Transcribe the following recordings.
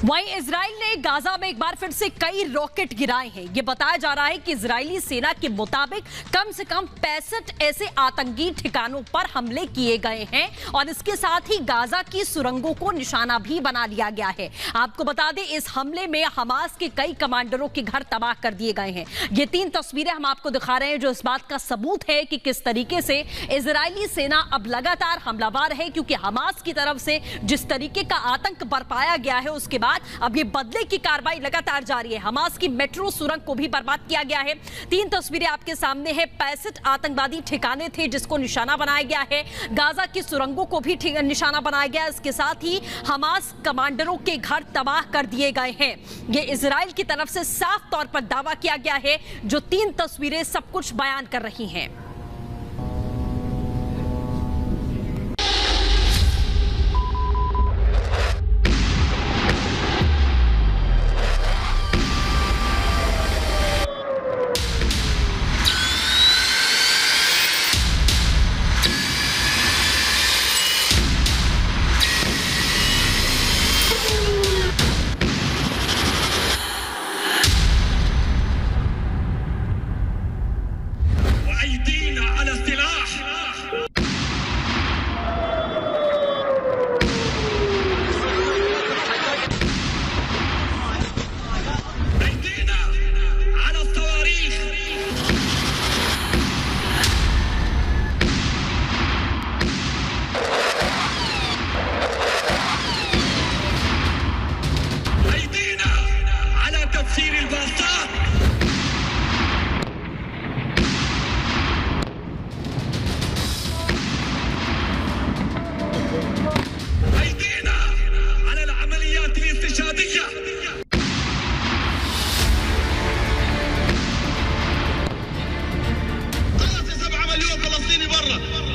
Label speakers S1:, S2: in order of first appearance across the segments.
S1: वहीं इजराइल ने गाजा में एक बार फिर से कई रॉकेट गिराए हैं। ये बताया जा रहा है कि इजरायली सेना के मुताबिक कम से कम 65 ऐसे आतंकी ठिकानों पर हमले किए गए हैं और इसके साथ ही गाजा की सुरंगों को निशाना भी बना लिया गया है। आपको बता दें, इस हमले में हमास के कई कमांडरों के घर तबाह कर दिए गए हैं। ये 3 तस्वीरें हम आपको दिखा रहे हैं जो इस बात का सबूत है कि किस तरीके से इजरायली सेना अब लगातार हमलावर है, क्योंकि हमास की तरफ से जिस तरीके का आतंक बरपाया गया है उसके बाद अब ये बदले की कार्रवाई लगातार जारी है। हमास की मेट्रो सुरंग को भी बर्बाद किया गया है। 3 तस्वीरें आपके सामने है। 65 आतंकवादी ठिकाने थे जिसको निशाना बनाया गया है। गाजा की सुरंगों को भी निशाना बनाया गया। इसके साथ ही हमास कमांडरों के घर तबाह कर दिए गए हैं। ये इजराइल की तरफ से साफ तौर पर दावा किया गया है। जो 3 तस्वीरें सब कुछ बयान कर रही हैं।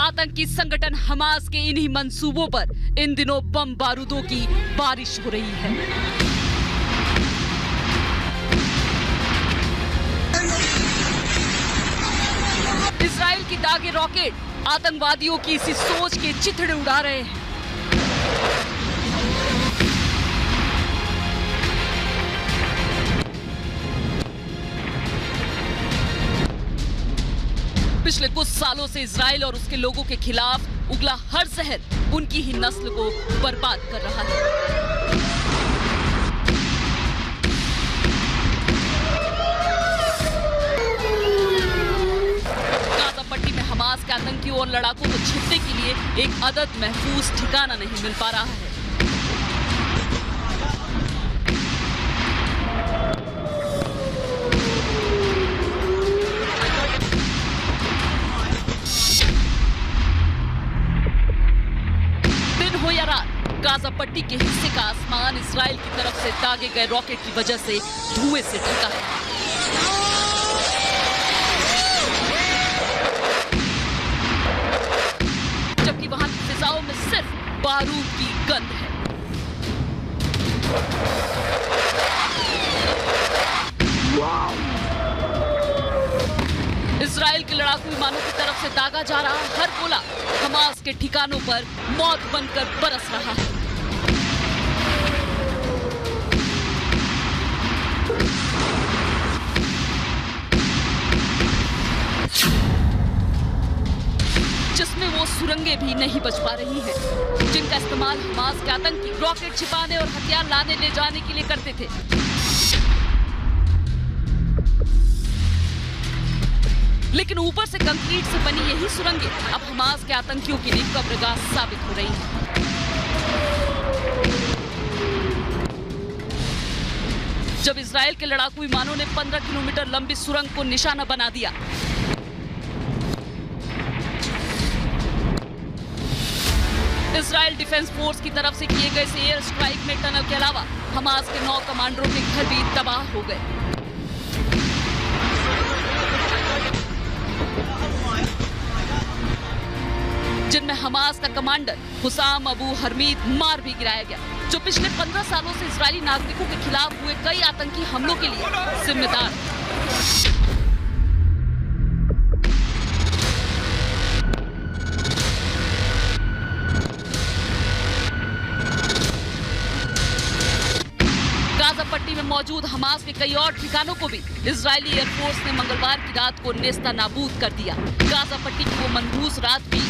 S2: आतंकी संगठन हमास के इन्हीं मंसूबों पर इन दिनों बम बारूदों की बारिश हो रही है। इजराइल की दागे रॉकेट आतंकवादियों की इसी सोच के चिथड़े उड़ा रहे हैं। पिछले कुछ सालों से इजराइल और उसके लोगों के खिलाफ उगला हर जहर उनकी ही नस्ल को बर्बाद कर रहा है। हमास के आतंकियों और लड़ाकों को छिपने के लिए एक अदद महफूज ठिकाना नहीं मिल पा रहा है। दिन हो या रात, गाजा पट्टी के हिस्से का आसमान इजराइल की तरफ से दागे गए रॉकेट की वजह से धुएं से ढका है। बारूद की गंध है। इजराइल के लड़ाकू विमानों की तरफ से दागा जा रहा हर गोला हमास के ठिकानों पर मौत बनकर बरस रहा है। जिसमें वो सुरंगें भी नहीं बच पा रही हैं। जिनका इस्तेमाल हमास के आतंकी रॉकेट छिपाने और हथियार लाने ले जाने के लिए करते थे। लेकिन ऊपर से कंक्रीट से बनी यही सुरंगें अब हमास के आतंकियों के लिए कब्रगाह साबित हो रही हैं। जब इजराइल के लड़ाकू विमानों ने 15 किलोमीटर लंबी सुरंग को निशाना बना दिया, इजराइल डिफेंस फोर्स की तरफ से किए गए एयर स्ट्राइक में टनल के अलावा हमास के 9 कमांडरों के घर भी तबाह हो गए। जिनमें हमास का कमांडर हुसाम अबू हरमीद मार भी गिराया गया, जो पिछले 15 सालों से इजरायली नागरिकों के खिलाफ हुए कई आतंकी हमलों के लिए जिम्मेदार है। गाजा पट्टी में मौजूद हमास के कई और ठिकानों को भी इजरायली एयरफोर्स ने मंगलवार की रात को नेस्तनाबूद कर दिया। गाजा पट्टी की वो मनहूस रात भी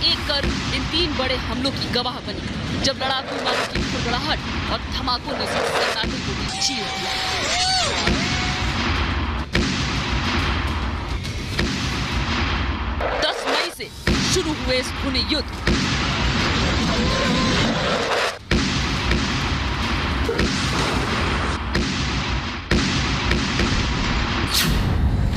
S2: एक कर इन 3 बड़े हमलों की गवाह बनी, जब लड़ाकू विमानों की खुरगड़ाहट और धमाकों ने सन्नाटे को भी चीर दिया। 10 मई से शुरू हुए इस खूनी युद्ध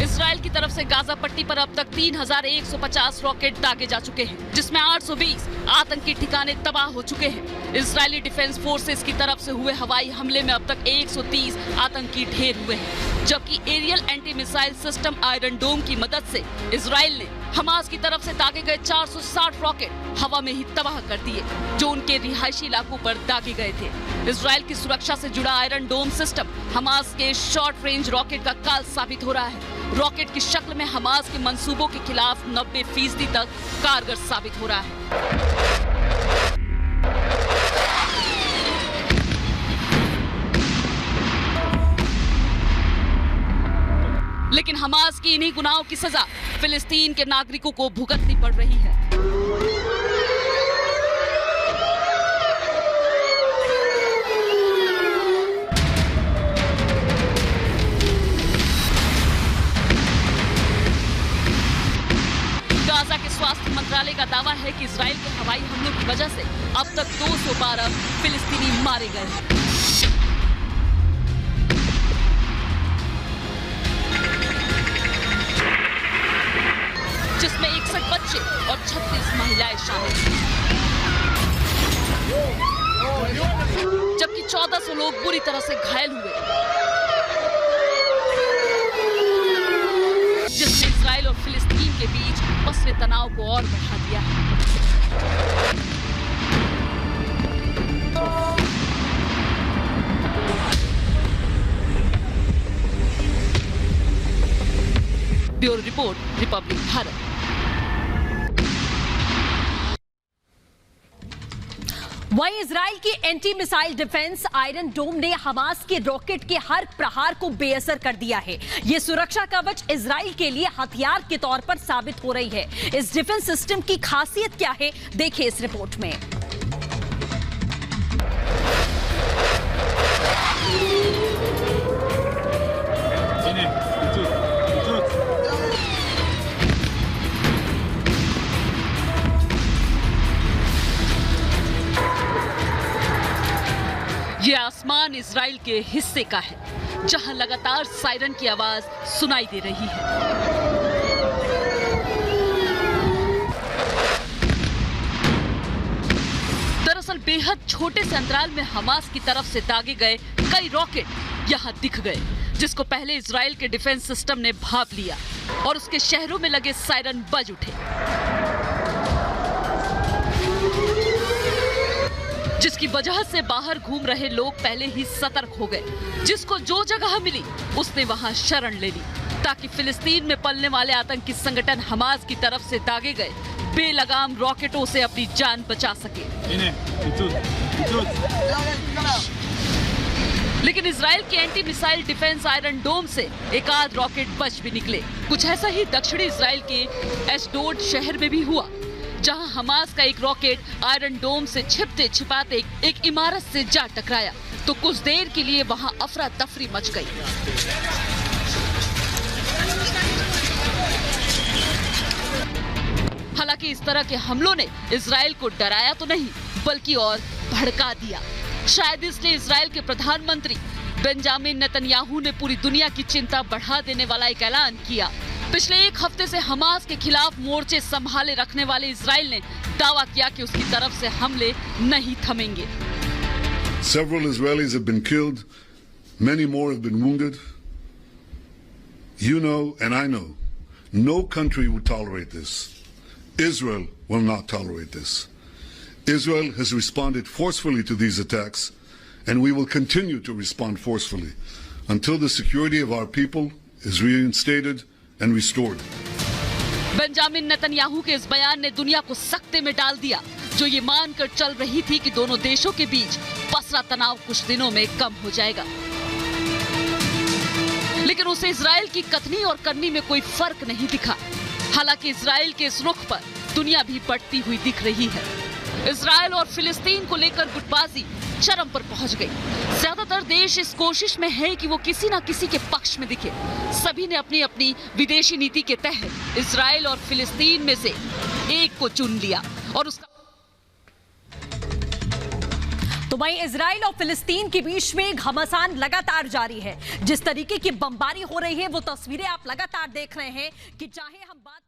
S2: इजराइल की तरफ से गाजा पट्टी पर अब तक 3150 रॉकेट दागे जा चुके हैं, जिसमें 820 आतंकी ठिकाने तबाह हो चुके हैं। इजरायली डिफेंस फोर्सेस की तरफ से हुए हवाई हमले में अब तक 130 आतंकी ढेर हुए हैं, जबकि aerial anti missile system iron dome की मदद से इजराइल ने हमास की तरफ से दागे गए 460 रॉकेट हवा में ही तबाह कर दिए, जो उनके रिहायशी इलाकों पर दागे गए थे। इजराइल की सुरक्षा से जुड़ा आयरन डोम सिस्टम हमास के शॉर्ट रेंज रॉकेट का काल साबित हो रहा है। रॉकेट की शक्ल में हमास के मंसूबों के खिलाफ 90% तक कारगर साबित हो रहा है। लेकिन हमास की इन्हीं गुनाहों की सजा फिलिस्तीन के नागरिकों को भुगतनी पड़ रही है। गाजा के स्वास्थ्य मंत्रालय का दावा है कि इजराइल के हवाई हमलों की वजह से अब तक 212 फिलिस्तीनी मारे गए हैं। जिसमें 61 बच्चे और 36 महिलाएं शामिल हैं, जबकि 1400 लोग बुरी तरह से घायल हुए, जिसने इजराइल और फिलिस्तीन के बीच पसरे तनाव को और बढ़ा दिया है। Bureau report, Republic Bharat.
S1: वहीं इजराइल की एंटी मिसाइल डिफेंस आयरन डोम ने हमास के रॉकेट के हर प्रहार को बेअसर कर दिया है। यह सुरक्षा कवच इजराइल के लिए हथियार के तौर पर साबित हो रही है। इस डिफेंस सिस्टम की खासियत क्या है, देखिए इस रिपोर्ट में।
S2: ये आसमान इजराइल के हिस्से का है, जहां लगातार सायरन की आवाज सुनाई दे रही है। दरअसल बेहद छोटे से अंतराल में हमास की तरफ से दागे गए कई रॉकेट यहां दिख गए, जिसको पहले इजराइल के डिफेंस सिस्टम ने भांप लिया और उसके शहरों में लगे सायरन बज उठे, जिसकी वजह से बाहर घूम रहे लोग पहले ही सतर्क हो गए। जिसको जो जगह मिली उसने वहां शरण ले ली, ताकि फिलिस्तीन में पलने वाले आतंकी संगठन हमास की तरफ से दागे गए बेलगाम रॉकेटों से अपनी जान बचा सके। लेकिन इजराइल के एंटी मिसाइल डिफेंस आयरन डोम से एक आध रॉकेट बच भी निकले। कुछ ऐसा ही दक्षिणी इजराइल के एशडोड शहर में भी हुआ, जहां हमास का एक रॉकेट आयरन डोम से छिपते छिपाते एक इमारत से जा टकराया तो कुछ देर के लिए वहां अफरा तफरी मच गई। हालांकि इस तरह के हमलों ने इजराइल को डराया तो नहीं बल्कि और भड़का दिया। शायद इसलिए इजराइल के प्रधानमंत्री बेंजामिन नेतन्याहू ने पूरी दुनिया की चिंता बढ़ा देने वाला एक ऐलान किया। पिछले एक हफ्ते से हमास के खिलाफ मोर्चे संभाले रखने वाले इजराइल ने दावा किया कि उसकी तरफ से हमले नहीं थमेंगे।
S3: Several Israelis have been killed, many more have been wounded. You know and I know, no country would tolerate this. Israel will not tolerate this. Israel has responded forcefully to these attacks, and we will continue to respond forcefully until the security of our people is reinstated and restored.
S2: Benjamin Netanyahu के इस बयान ने दुनिया को सकते में डाल दिया, जो ये मानकर चल रही थी कि दोनों देशों के बीच पसरा तनाव कुछ दिनों में कम हो जाएगा। लेकिन उसे इजराइल की कथनी और करनी में कोई फर्क नहीं दिखा। हालांकि इजराइल के इस रुख पर दुनिया भी बढ़ती हुई दिख रही है। इजराइल और फिलिस्तीन को लेकर गुटबाजी चरम पर पहुंच गई। ज्यादातर देश इस कोशिश में है कि वो किसी न किसी के पक्ष में दिखे। सभी ने अपनी अपनी विदेशी नीति के तहत इजराइल और फिलिस्तीन में से एक को चुन लिया और उसका
S1: तो वहीं इजराइल और फिलिस्तीन के बीच में घमासान लगातार जारी है। जिस तरीके की बमबारी हो रही है वो तस्वीरें आप लगातार देख रहे हैं कि चाहे हम बात